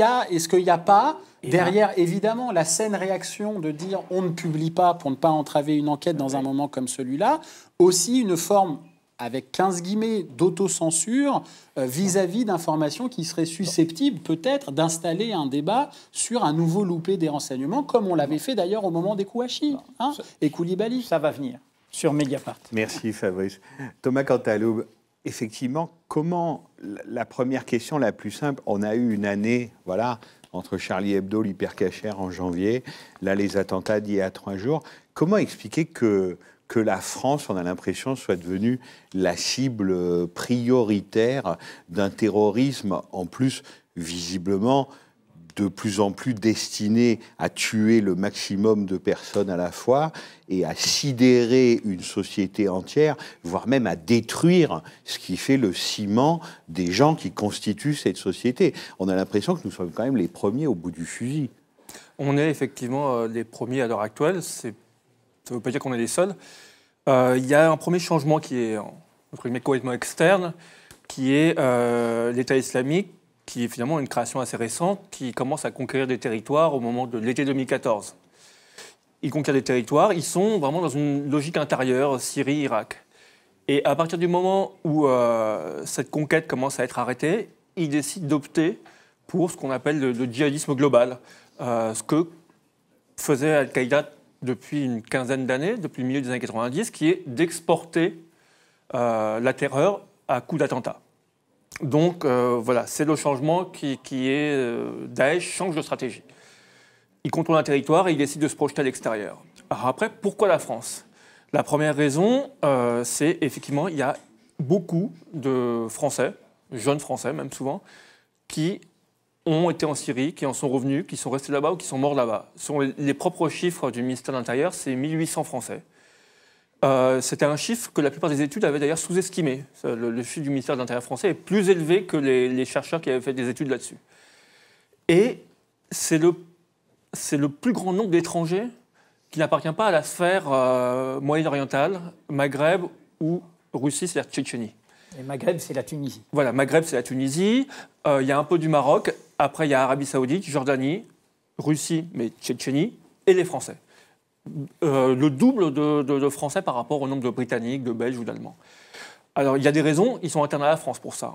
y a pas, derrière, évidemment, la saine réaction de dire on ne publie pas pour ne pas entraver une enquête dans un moment comme celui-là, aussi une forme, avec 15 guillemets, d'autocensure vis-à-vis d'informations qui seraient susceptibles peut-être d'installer un débat sur un nouveau loupé des renseignements, comme on l'avait fait d'ailleurs au moment des Kouachi et Koulibaly. Ça va venir sur Mediapart. Merci Fabrice. Thomas Cantalou, effectivement, comment, la première question la plus simple, on a eu une année, voilà, entre Charlie Hebdo, l'hypercachère en janvier, là les attentats d'il y a 3 jours, comment expliquer que la France, on a l'impression, soit devenue la cible prioritaire d'un terrorisme, en plus, visiblement, de plus en plus destiné à tuer le maximum de personnes à la fois et à sidérer une société entière, voire même à détruire ce qui fait le ciment des gens qui constituent cette société. On a l'impression que nous sommes quand même les premiers au bout du fusil. On est effectivement les premiers à l'heure actuelle. Ça ne veut pas dire qu'on est les seuls. Il y a un premier changement qui est complètement externe. qui est l'État islamique, qui est finalement une création assez récente, qui commence à conquérir des territoires au moment de l'été 2014. Ils conquièrent des territoires, ils sont vraiment dans une logique intérieure, Syrie, Irak. Et à partir du moment où cette conquête commence à être arrêtée, ils décident d'opter pour ce qu'on appelle le djihadisme global, ce que faisait Al-Qaïda depuis une quinzaine d'années, depuis le milieu des années 90, qui est d'exporter la terreur à coups d'attentats. Donc voilà, c'est le changement qui est... Daesh change de stratégie. Il contrôle un territoire et il décide de se projeter à l'extérieur. Alors après, pourquoi la France ? La première raison, c'est effectivement, il y a beaucoup de Français, jeunes Français même souvent, qui ont été en Syrie, qui en sont revenus, qui sont restés là-bas ou qui sont morts là-bas. Ce sont les propres chiffres du ministère de l'Intérieur, c'est 1800 Français. C'était un chiffre que la plupart des études avaient d'ailleurs sous-estimé. Le chiffre du ministère de l'Intérieur français est plus élevé que les chercheurs qui avaient fait des études là-dessus. Et c'est le plus grand nombre d'étrangers qui n'appartient pas à la sphère moyen-orientale, Maghreb ou Russie, c'est-à-dire Tchétchénie. Et Maghreb, c'est la Tunisie. Voilà, Maghreb, c'est la Tunisie. Il y a un peu du Maroc. Après, il y a Arabie Saoudite, Jordanie, Russie, mais Tchétchénie, et les Français. Le double de Français par rapport au nombre de Britanniques, de Belges ou d'Allemands. Alors, il y a des raisons, ils sont internes à la France pour ça.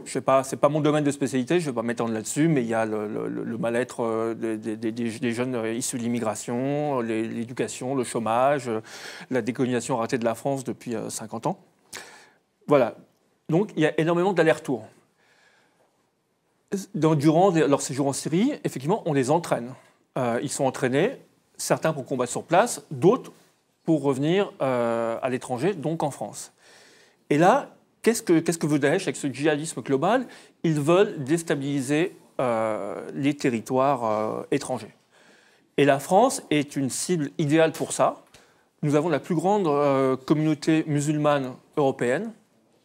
Je sais pas, c'est pas mon domaine de spécialité, je ne vais pas m'étendre là-dessus, mais il y a le mal-être des jeunes issus de l'immigration, l'éducation, le chômage, la décolonisation ratée de la France depuis 50 ans. Voilà. Donc, il y a énormément d'allers-retours. Durant leur séjour en Syrie, effectivement, on les entraîne. Ils sont entraînés, certains pour combattre sur place, d'autres pour revenir à l'étranger, donc en France. Et là, qu'est-ce que veut Daesh avec ce djihadisme global ? Ils veulent déstabiliser les territoires étrangers. Et la France est une cible idéale pour ça. Nous avons la plus grande communauté musulmane européenne,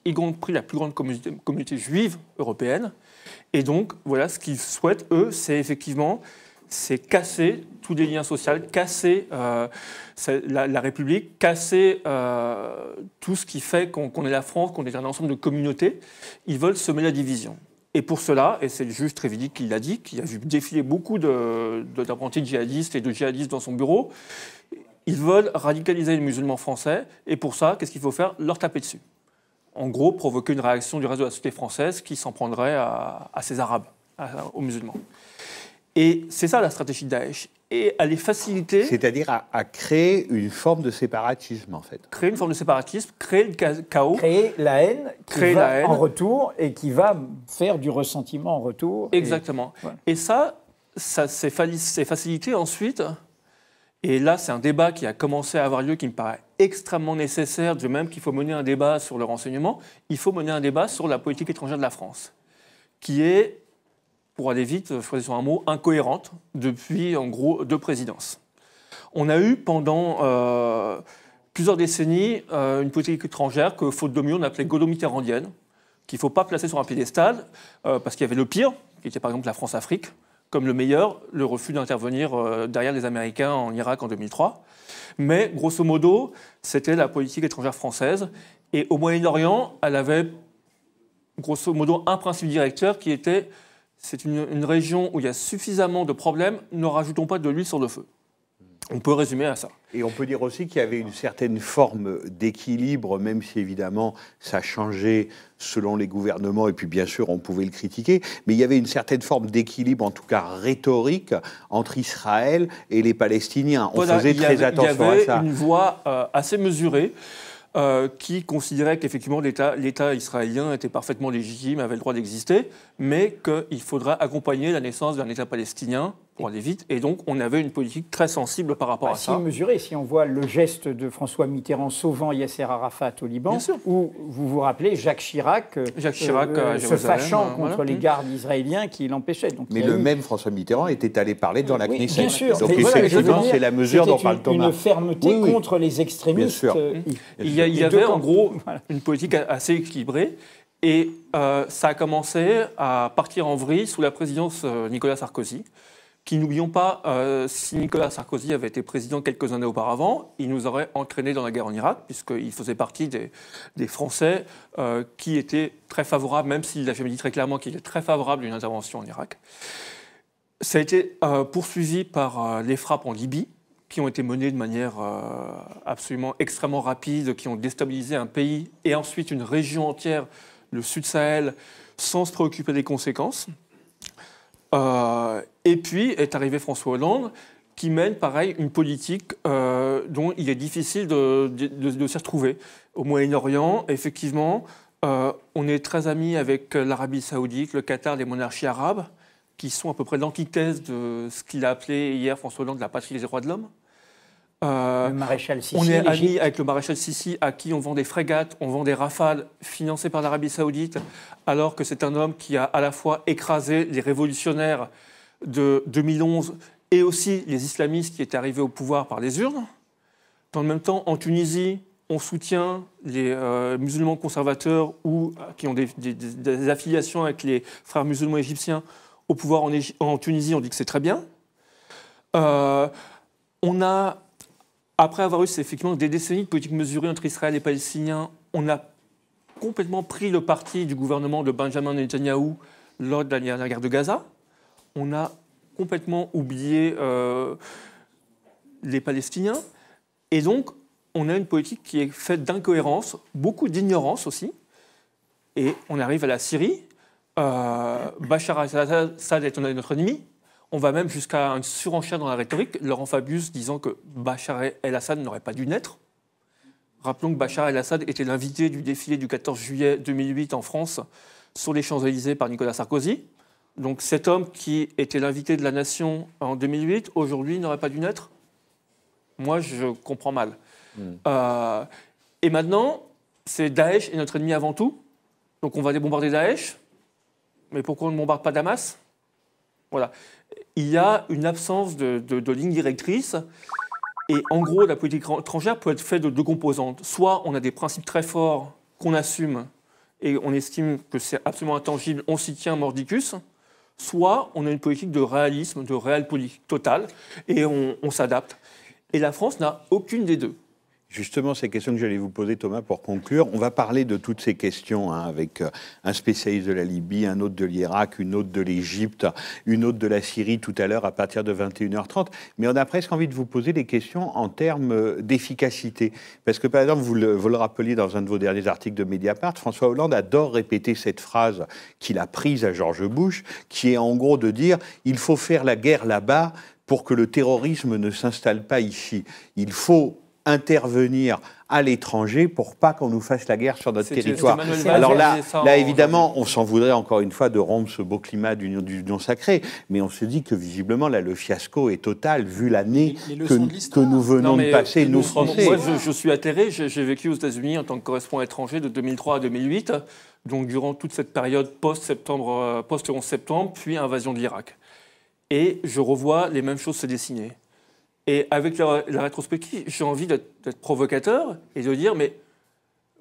y compris la plus grande communauté juive européenne. Et donc, voilà, ce qu'ils souhaitent, eux, c'est effectivement casser tous les liens sociaux, casser la République, casser tout ce qui fait qu'on est la France, qu'on est un ensemble de communautés. Ils veulent semer la division. Et pour cela, et c'est le juge Trévidic qui l'a dit, qui a vu défiler beaucoup d'apprentis djihadistes et de djihadistes dans son bureau, ils veulent radicaliser les musulmans français. Et pour ça, qu'est-ce qu'il faut faire ? Leur taper dessus. En gros, provoquer une réaction du reste de la société française qui s'en prendrait à ces Arabes, aux musulmans. Et c'est ça la stratégie de Daesh. Et à les faciliter... C'est-à-dire à créer une forme de séparatisme, en fait. Créer une forme de séparatisme, créer le chaos. Créer la haine en retour et qui va faire du ressentiment en retour. Exactement. Voilà. Et ça c'est facilité ensuite... Et là, c'est un débat qui a commencé à avoir lieu, qui me paraît extrêmement nécessaire, de même qu'il faut mener un débat sur le renseignement, il faut mener un débat sur la politique étrangère de la France, qui est, pour aller vite, choisissons un mot, incohérente depuis, en gros, 2 présidences. On a eu pendant plusieurs décennies une politique étrangère que, faute de mieux, on appelait gaulo-mitterrandienne, qu'il ne faut pas placer sur un piédestal, parce qu'il y avait le pire, qui était par exemple la France-Afrique, comme le meilleur, le refus d'intervenir derrière les Américains en Irak en 2003. Mais, grosso modo, c'était la politique étrangère française. Et au Moyen-Orient, elle avait, grosso modo, un principe directeur qui était c'est une région où il y a suffisamment de problèmes, ne rajoutons pas de l'huile sur le feu. On peut résumer à ça. Et on peut dire aussi qu'il y avait une certaine forme d'équilibre, même si évidemment ça changeait selon les gouvernements, et puis bien sûr on pouvait le critiquer, mais il y avait une certaine forme d'équilibre, en tout cas rhétorique, entre Israël et les Palestiniens. On faisait très attention à ça. Il y avait une voix assez mesurée qui considérait qu'effectivement l'État israélien était parfaitement légitime, avait le droit d'exister, mais qu'il faudrait accompagner la naissance d'un État palestinien pour aller vite. Et donc, on avait une politique très sensible par rapport à ça. Si mesuré, si on voit le geste de François Mitterrand sauvant Yasser Arafat au Liban, ou vous vous rappelez Jacques Chirac se fâchant contre les gardes israéliens qui l'empêchaient. Donc, mais le même François Mitterrand était allé parler dans la Knesset. Bien sûr. Donc effectivement, c'est la mesure dont parle Thomas. Une fermeté contre les extrémistes. Il y avait en gros une politique assez équilibrée. Et ça a commencé à partir en vrille sous la présidence Nicolas Sarkozy, qui, n'oublions pas, si Nicolas Sarkozy avait été président quelques années auparavant, il nous aurait entraînés dans la guerre en Irak, puisqu'il faisait partie des Français qui étaient très favorables, même s'il n'a jamais dit très clairement qu'il était très favorable à une intervention en Irak. Ça a été poursuivi par les frappes en Libye, qui ont été menées de manière absolument extrêmement rapide, qui ont déstabilisé un pays et ensuite une région entière, le Sud Sahel, sans se préoccuper des conséquences. Et puis est arrivé François Hollande, qui mène, pareil, une politique dont il est difficile de s'y retrouver. Au Moyen-Orient, effectivement, on est très amis avec l'Arabie Saoudite, le Qatar, les monarchies arabes, qui sont à peu près l'antithèse de ce qu'il a appelé hier François Hollande la patrie des droits de l'homme. Le maréchal Sissi. On est amis avec le maréchal Sissi, à qui on vend des frégates, on vend des rafales financées par l'Arabie Saoudite, alors que c'est un homme qui a à la fois écrasé les révolutionnaires de 2011 et aussi les islamistes qui étaient arrivés au pouvoir par les urnes. Dans le même temps, en Tunisie, on soutient les musulmans conservateurs ou qui ont des affiliations avec les frères musulmans égyptiens au pouvoir en Tunisie. On dit que c'est très bien. On a, après avoir eu effectivement des décennies de politique mesurée entre Israël et Palestiniens, on a complètement pris le parti du gouvernement de Benjamin Netanyahou lors de la guerre de Gaza. On a complètement oublié les Palestiniens. Et donc, on a une politique qui est faite d'incohérence, beaucoup d'ignorance aussi. Et on arrive à la Syrie. Bachar al-Assad est notre ennemi. On va même jusqu'à une surenchère dans la rhétorique. Laurent Fabius disant que Bachar el-Assad n'aurait pas dû naître. Rappelons que Bachar el-Assad était l'invité du défilé du 14 juillet 2008 en France sur les Champs-Élysées par Nicolas Sarkozy. Donc cet homme qui était l'invité de la nation en 2008, aujourd'hui n'aurait pas dû naître. Moi, je comprends mal. Et maintenant, c'est Daesh est notre ennemi avant tout. Donc on va bombarder Daesh. Mais pourquoi on ne bombarde pas Damas? Voilà. Il y a une absence de ligne directrice. Et en gros, la politique étrangère peut être faite de deux composantes. Soit on a des principes très forts qu'on assume et on estime que c'est absolument intangible, on s'y tient mordicus. Soit on a une politique de réalisme, de réel politique totale, et on s'adapte. Et la France n'a aucune des deux. Justement, ces questions que j'allais vous poser, Thomas, pour conclure. On va parler de toutes ces questions avec un spécialiste de la Libye, un autre de l'Irak, une autre de l'Égypte, une autre de la Syrie tout à l'heure à partir de 21h30. Mais on a presque envie de vous poser des questions en termes d'efficacité. Parce que, par exemple, vous le rappeliez dans un de vos derniers articles de Mediapart, François Hollande adore répéter cette phrase qu'il a prise à George Bush, qui est en gros de dire « il faut faire la guerre là-bas pour que le terrorisme ne s'installe pas ici. Il faut intervenir à l'étranger pour pas qu'on nous fasse la guerre sur notre territoire. » Alors là, évidemment, on s'en voudrait encore une fois de rompre ce beau climat d'union sacrée, mais on se dit que visiblement, là, le fiasco est total, vu l'année que nous venons de passer, nous Français. Moi, je suis atterré. J'ai vécu aux États-Unis en tant que correspondant étranger de 2003 à 2008, donc durant toute cette période post-11 septembre, puis invasion de l'Irak. Et je revois les mêmes choses se dessiner. Et avec la rétrospective, j'ai envie d'être provocateur et de dire, mais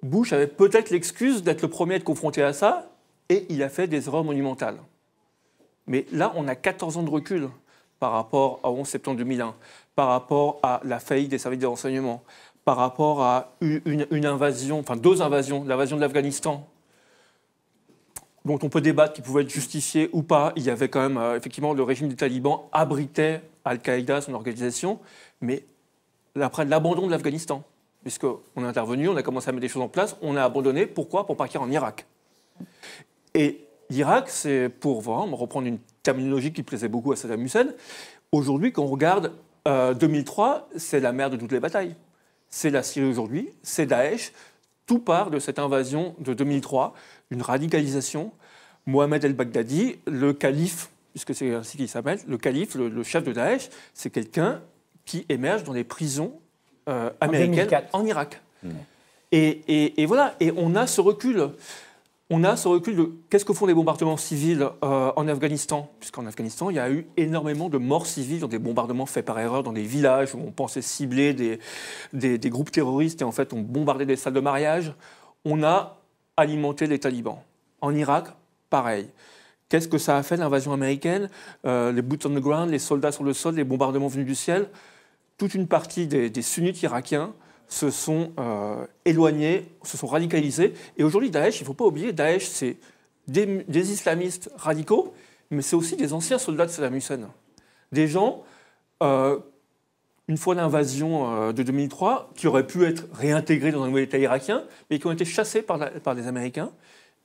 Bush avait peut-être l'excuse d'être le premier à être confronté à ça, et il a fait des erreurs monumentales. Mais là, on a 14 ans de recul par rapport à 11 septembre 2001, par rapport à la faillite des services de renseignement, par rapport à une invasion, enfin deux invasions, l'invasion de l'Afghanistan, dont on peut débattre qui pouvait être justifiée ou pas. Il y avait quand même, effectivement, le régime des talibans abritait Al-Qaïda, son organisation, mais après l'abandon de l'Afghanistan, puisqu'on est intervenu, on a commencé à mettre des choses en place, on a abandonné. Pourquoi? Pour partir en Irak. Et l'Irak, c'est pour vraiment reprendre une terminologie qui plaisait beaucoup à Saddam Hussein. Aujourd'hui, quand on regarde 2003, c'est la mère de toutes les batailles. C'est la Syrie aujourd'hui, c'est Daesh. Tout part de cette invasion de 2003, une radicalisation. Mohamed el-Baghdadi, le calife, puisque c'est ainsi qu'il s'appelle, le calife, le chef de Daesh, c'est quelqu'un qui émerge dans les prisons américaines en Irak. Et voilà, et on a ce recul. On a ce recul de qu'est-ce que font les bombardements civils en Afghanistan, puisqu'en Afghanistan, il y a eu énormément de morts civiles dans des bombardements faits par erreur dans des villages où on pensait cibler des groupes terroristes et en fait on bombardait des salles de mariage. On a alimenté les talibans. En Irak, pareil. Qu'est-ce que ça a fait l'invasion américaine, les boots on the ground, les soldats sur le sol, les bombardements venus du ciel? Toute une partie des sunnites irakiens se sont éloignés, se sont radicalisés. Et aujourd'hui, Daesh, il ne faut pas oublier, Daesh, c'est des islamistes radicaux, mais c'est aussi des anciens soldats de Saddam Hussein. Des gens, une fois l'invasion de 2003, qui auraient pu être réintégrés dans un nouvel État irakien, mais qui ont été chassés par les Américains,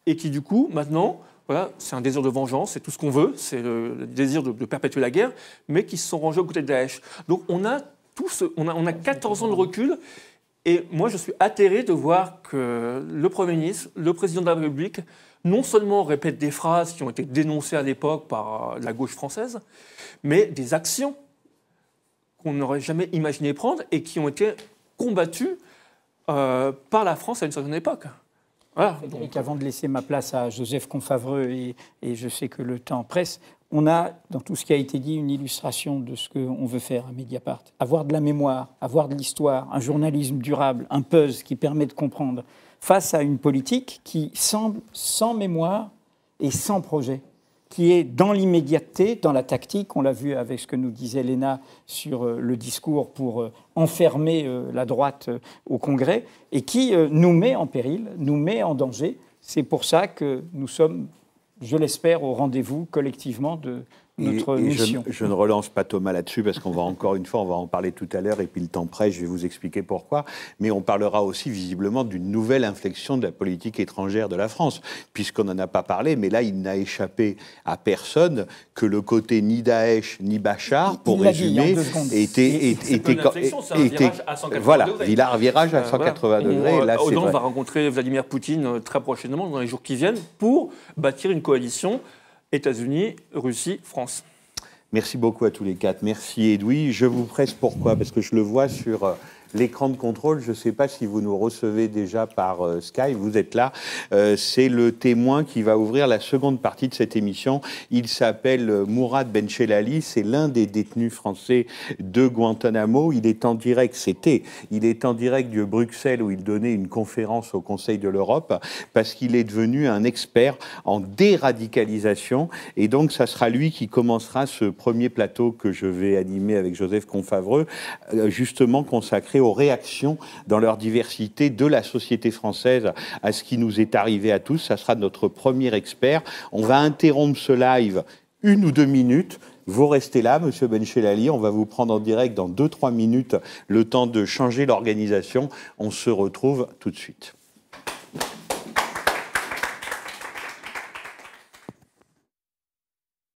et qui, du coup, maintenant, voilà, c'est un désir de vengeance, c'est tout ce qu'on veut, c'est le désir de perpétuer la guerre, mais qui se sont rangés aux côtés de Daesh. Donc on a 14 ans de recul, et moi je suis atterré de voir que le Premier ministre, le Président de la République, non seulement répète des phrases qui ont été dénoncées à l'époque par la gauche française, mais des actions qu'on n'aurait jamais imaginé prendre et qui ont été combattues par la France à une certaine époque. Voilà, donc, avant de laisser ma place à Joseph Confavreux, et je sais que le temps presse, on a, dans tout ce qui a été dit, une illustration de ce qu'on veut faire à Mediapart. Avoir de la mémoire, avoir de l'histoire, un journalisme durable, un puzzle qui permet de comprendre, face à une politique qui semble sans mémoire et sans projet, qui est dans l'immédiateté, dans la tactique. On l'a vu avec ce que nous disait Léna sur le discours pour enfermer la droite au Congrès, et qui nous met en péril, nous met en danger. C'est pour ça que nous sommes, je l'espère, au rendez-vous collectivement de notre mission. Je ne relance pas Thomas là-dessus parce qu'on va encore une fois, on va en parler tout à l'heure et puis le temps presse, je vais vous expliquer pourquoi. Mais on parlera aussi visiblement d'une nouvelle inflexion de la politique étrangère de la France, puisqu'on n'en a pas parlé, mais là il n'a échappé à personne que le côté ni Daesh ni Bachar, pour résumer, était voilà, il a un virage à 180 degrés. Là, Hollande va rencontrer Vladimir Poutine très prochainement, dans les jours qui viennent, pour bâtir une coalition États-Unis, Russie, France. Merci beaucoup à tous les quatre. Merci Edoui. Je vous presse pourquoi? Parce que je le vois sur l'écran de contrôle. Je ne sais pas si vous nous recevez déjà par Skype. Vous êtes là. C'est le témoin qui va ouvrir la seconde partie de cette émission. Il s'appelle Mourad Benchelali. C'est l'un des détenus français de Guantanamo. Il est en direct, il est en direct de Bruxelles où il donnait une conférence au Conseil de l'Europe parce qu'il est devenu un expert en déradicalisation. Et donc, ça sera lui qui commencera ce premier plateau que je vais animer avec Joseph Confavreux, justement consacré aux réactions dans leur diversité de la société française à ce qui nous est arrivé à tous. Ça sera notre premier expert. On va interrompre ce live 1 ou 2 minutes. Vous restez là, Monsieur Benchelali. On va vous prendre en direct dans 2-3 minutes, le temps de changer l'organisation. On se retrouve tout de suite.